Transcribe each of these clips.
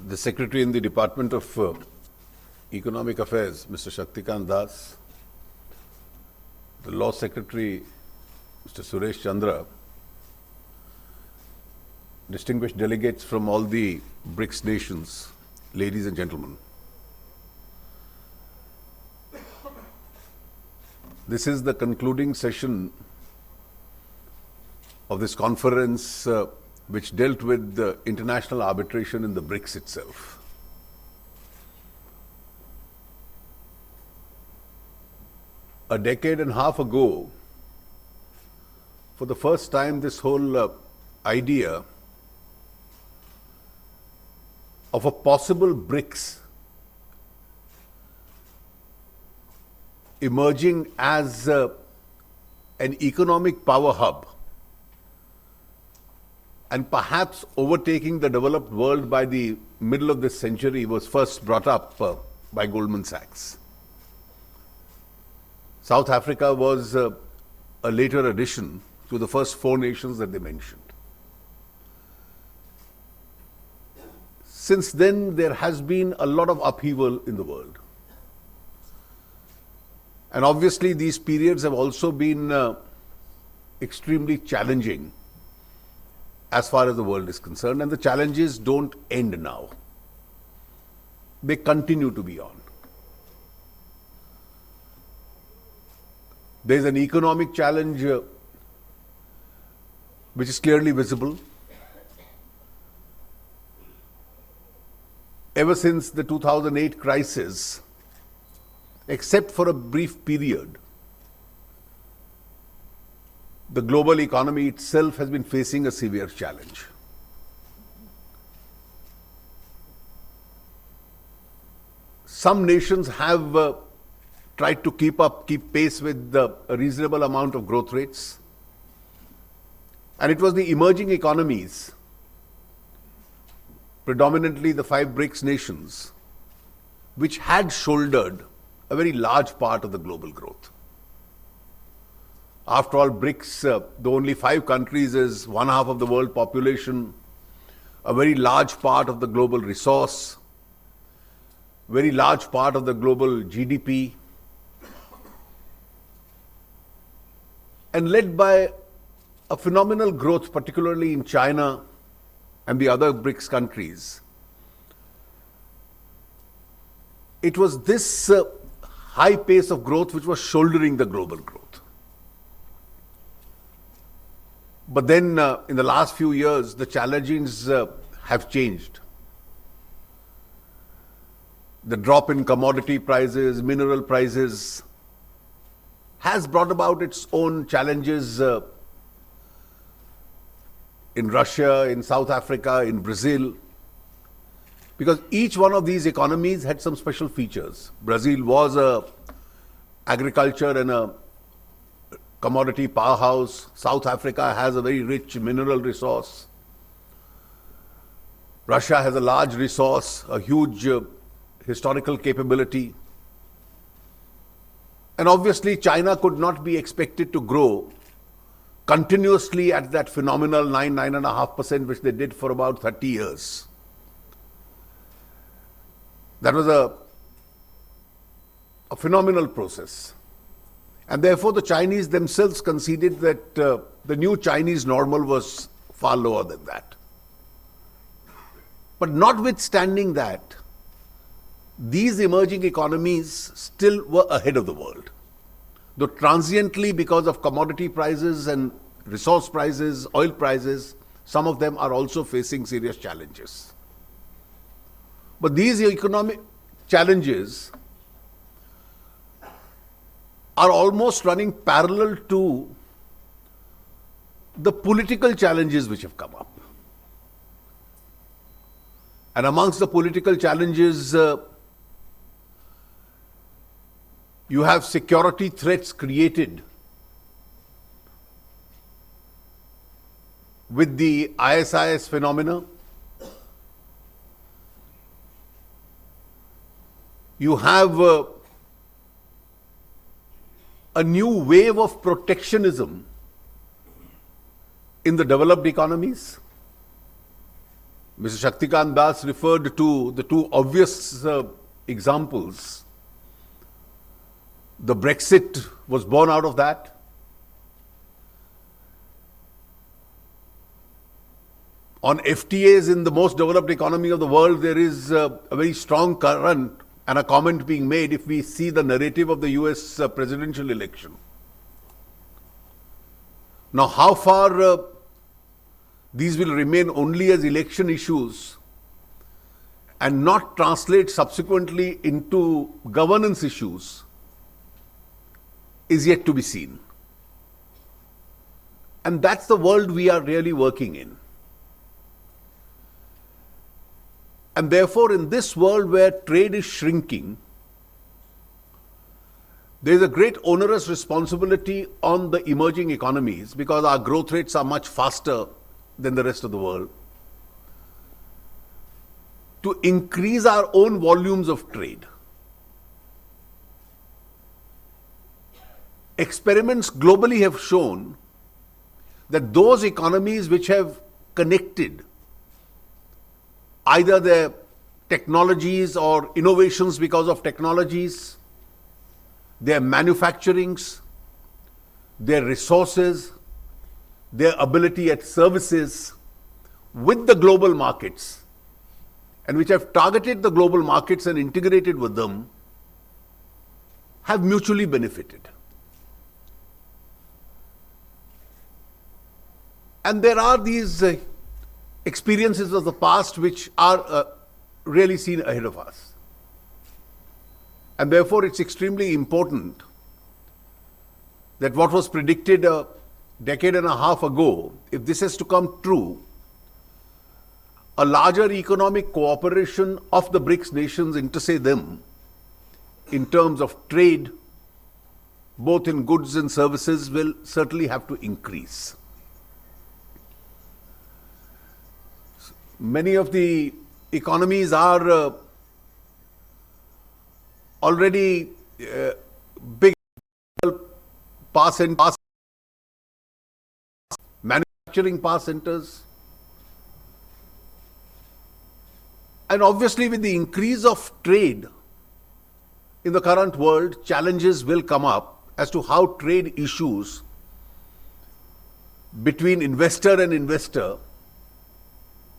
The Secretary in the Department of Economic Affairs, Mr. Shaktikant Das, the Law Secretary, Mr. Suresh Chandra, distinguished delegates from all the BRICS nations, ladies and gentlemen. This is the concluding session of this conference which dealt with the international arbitration in the BRICS itself. A decade and a half ago, for the first time, this whole idea of a possible BRICS emerging as an economic power hub and perhaps overtaking the developed world by the middle of this century was first brought up by Goldman Sachs. South Africa was a later addition to the first four nations that they mentioned. Since then, there has been a lot of upheaval in the world. And obviously, these periods have also been extremely challenging as far as the world is concerned, and the challenges don't end now. They continue to be on. There's an economic challenge which is clearly visible. Ever since the 2008 crisis, except for a brief period, the global economy itself has been facing a severe challenge. Some nations have tried to keep pace with a reasonable amount of growth rates. And it was the emerging economies, predominantly the 5 BRICS nations, which had shouldered a very large part of the global growth. After all, BRICS, the only 5 countries, is 1/2 of the world population, a very large part of the global resource, very large part of the global GDP, and led by a phenomenal growth, particularly in China and the other BRICS countries. It was this high pace of growth which was shouldering the global growth. But then in the last few years, the challenges have changed. The drop in commodity prices, mineral prices, has brought about its own challenges in Russia, in South Africa, in Brazil, because each one of these economies had some special features. Brazil was a agriculture and a commodity powerhouse. South Africa has a very rich mineral resource. Russia has a large resource, a huge historical capability. And obviously, China could not be expected to grow continuously at that phenomenal 9.5%, which they did for about 30 years. That was a phenomenal process. And therefore, the Chinese themselves conceded that the new Chinese normal was far lower than that. But notwithstanding that, these emerging economies still were ahead of the world. Though transiently, because of commodity prices and resource prices, oil prices, some of them are also facing serious challenges. But these economic challenges are almost running parallel to the political challenges which have come up. And amongst the political challenges, you have security threats created with the ISIS phenomena. You have a new wave of protectionism in the developed economies. Mr. Shaktikant Das referred to the two obvious examples. The Brexit was born out of that. On FTAs in the most developed economy of the world, there is a very strong current and a comment being made if we see the narrative of the US presidential election. Now, how far these will remain only as election issues and not translate subsequently into governance issues is yet to be seen. And that's the world we are really working in. And therefore, in this world where trade is shrinking, there is a great onerous responsibility on the emerging economies because our growth rates are much faster than the rest of the world to increase our own volumes of trade. Experiments globally have shown that those economies which have connected either their technologies or innovations because of technologies, their manufacturings, their resources, their ability at services with the global markets, and which have targeted the global markets and integrated with them, have mutually benefited. And there are these experiences of the past which are really seen ahead of us. And therefore, it's extremely important that what was predicted a decade and a half ago, if this has to come true, a larger economic cooperation of the BRICS nations, inter se them, in terms of trade, both in goods and services, will certainly have to increase. Many of the economies are already big power centers, manufacturing power centers. And obviously, with the increase of trade in the current world, challenges will come up as to how trade issues between investor and investor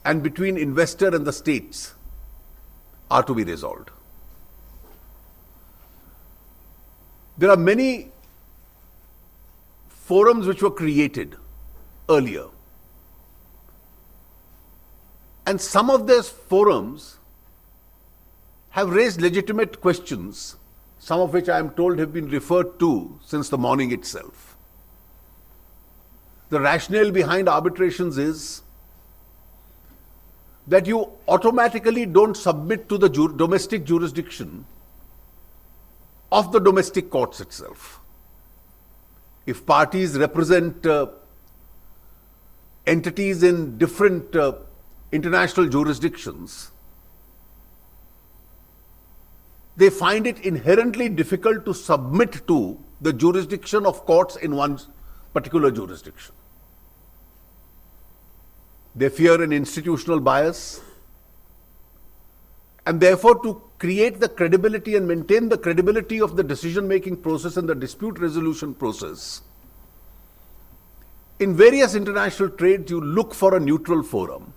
and between investor and the states are to be resolved. There are many forums which were created earlier. And some of these forums have raised legitimate questions, some of which I am told have been referred to since the morning itself. The rationale behind arbitrations is that you automatically don't submit to the domestic jurisdiction of the domestic courts itself. If parties represent entities in different international jurisdictions, they find it inherently difficult to submit to the jurisdiction of courts in one particular jurisdiction. They fear an institutional bias, and therefore to create the credibility and maintain the credibility of the decision-making process and the dispute resolution process, in various international trades you look for a neutral forum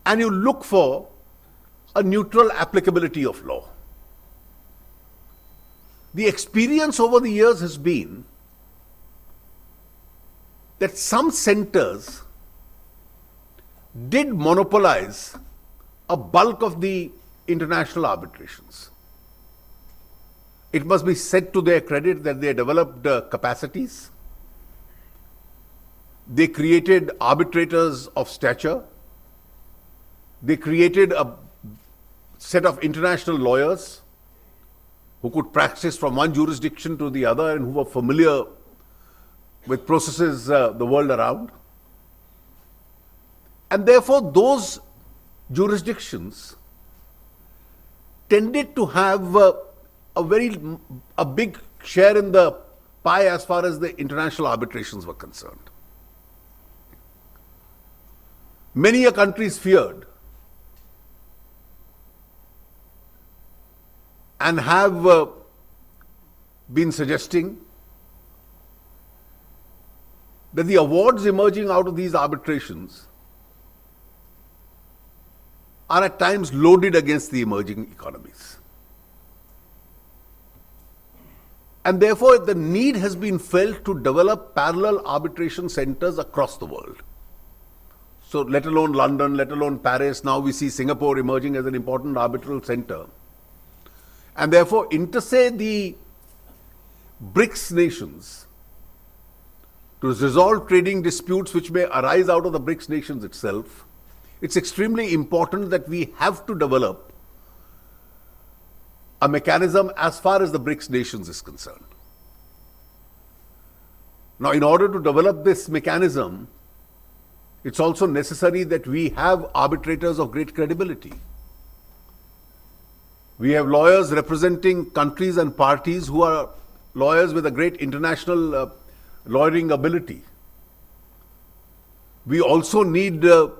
and you look for a neutral applicability of law. The experience over the years has been that some centers did monopolize a bulk of the international arbitrations. It must be said to their credit that they developed capacities. They created arbitrators of stature. They created a set of international lawyers who could practice from one jurisdiction to the other and who were familiar with processes the world around. And therefore, those jurisdictions tended to have a big share in the pie as far as the international arbitrations were concerned. many a countries feared and have been suggesting that the awards emerging out of these arbitrations are at times loaded against the emerging economies. And therefore, the need has been felt to develop parallel arbitration centers across the world. So, let alone London, let alone Paris, now we see Singapore emerging as an important arbitral center. And therefore, intersay the BRICS nations to resolve trading disputes which may arise out of the BRICS nations itself. It's extremely important that we have to develop a mechanism as far as the BRICS nations is concerned. Now, in order to develop this mechanism, it's also necessary that we have arbitrators of great credibility. We have lawyers representing countries and parties who are lawyers with a great international lawyering ability. We also need to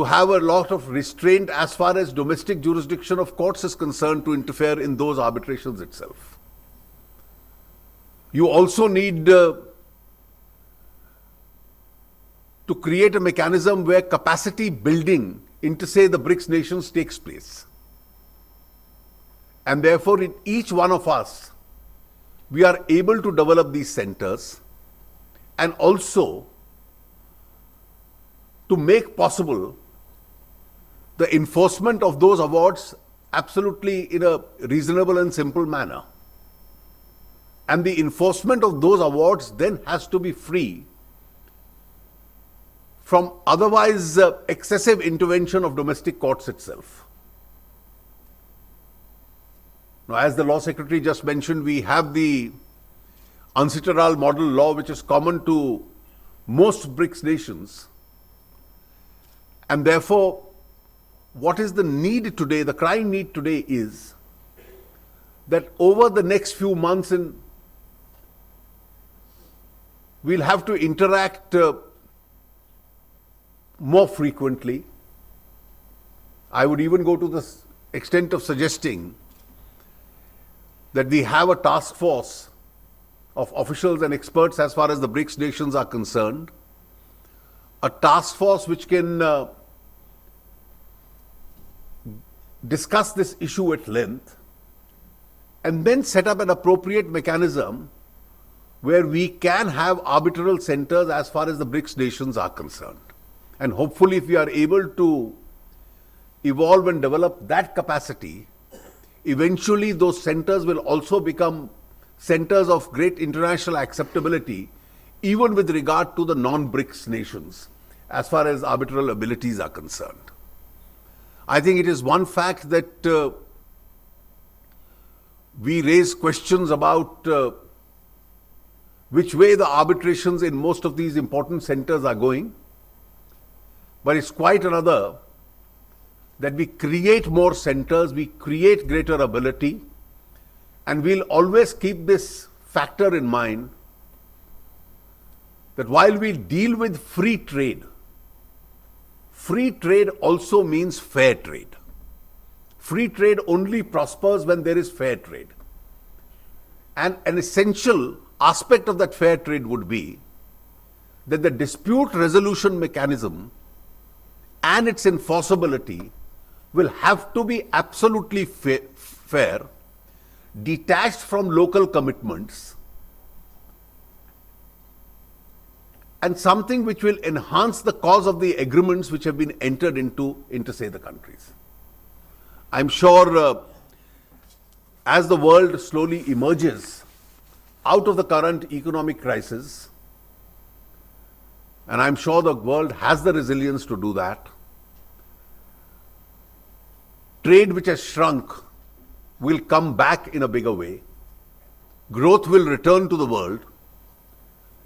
have a lot of restraint as far as domestic jurisdiction of courts is concerned to interfere in those arbitrations itself. You also need to create a mechanism where capacity building into, say, the BRICS nations takes place. And therefore, in each one of us, we are able to develop these centers and also to make possible the enforcement of those awards absolutely in a reasonable and simple manner. And the enforcement of those awards then has to be free from otherwise excessive intervention of domestic courts itself. Now, as the Law Secretary just mentioned, we have the UNCITRAL model law, which is common to most BRICS nations. And therefore, what is the need today, the crying need today is that over the next few months we'll have to interact more frequently. I would even go to the extent of suggesting that we have a task force of officials and experts as far as the BRICS nations are concerned, a task force which can discuss this issue at length and then set up an appropriate mechanism where we can have arbitral centers as far as the BRICS nations are concerned. And hopefully, if we are able to evolve and develop that capacity, eventually those centers will also become centers of great international acceptability, even with regard to the non-BRICS nations, as far as arbitral abilities are concerned. I think it is one fact that we raise questions about which way the arbitrations in most of these important centers are going, but it's quite another that we create more centers, we create greater ability, and we'll always keep this factor in mind that while we deal with free trade also means fair trade. Free trade only prospers when there is fair trade. And an essential aspect of that fair trade would be that the dispute resolution mechanism and its enforceability will have to be absolutely fair, detached from local commitments, and something which will enhance the cause of the agreements which have been entered into say, the countries. I'm sure as the world slowly emerges out of the current economic crisis, and I'm sure the world has the resilience to do that, trade which has shrunk will come back in a bigger way. Growth will return to the world,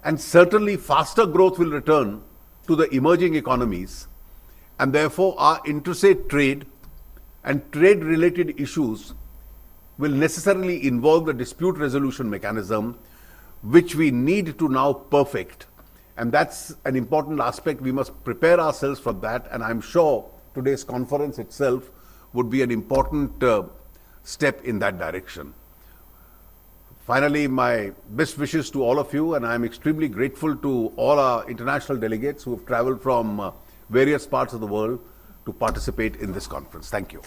and certainly faster growth will return to the emerging economies, and therefore our interstate trade and trade-related issues will necessarily involve the dispute resolution mechanism, which we need to now perfect And that's an important aspect. We must prepare ourselves for that. And I'm sure today's conference itself would be an important step in that direction. Finally, my best wishes to all of you, and I'm extremely grateful to all our international delegates who have traveled from various parts of the world to participate in this conference. Thank you.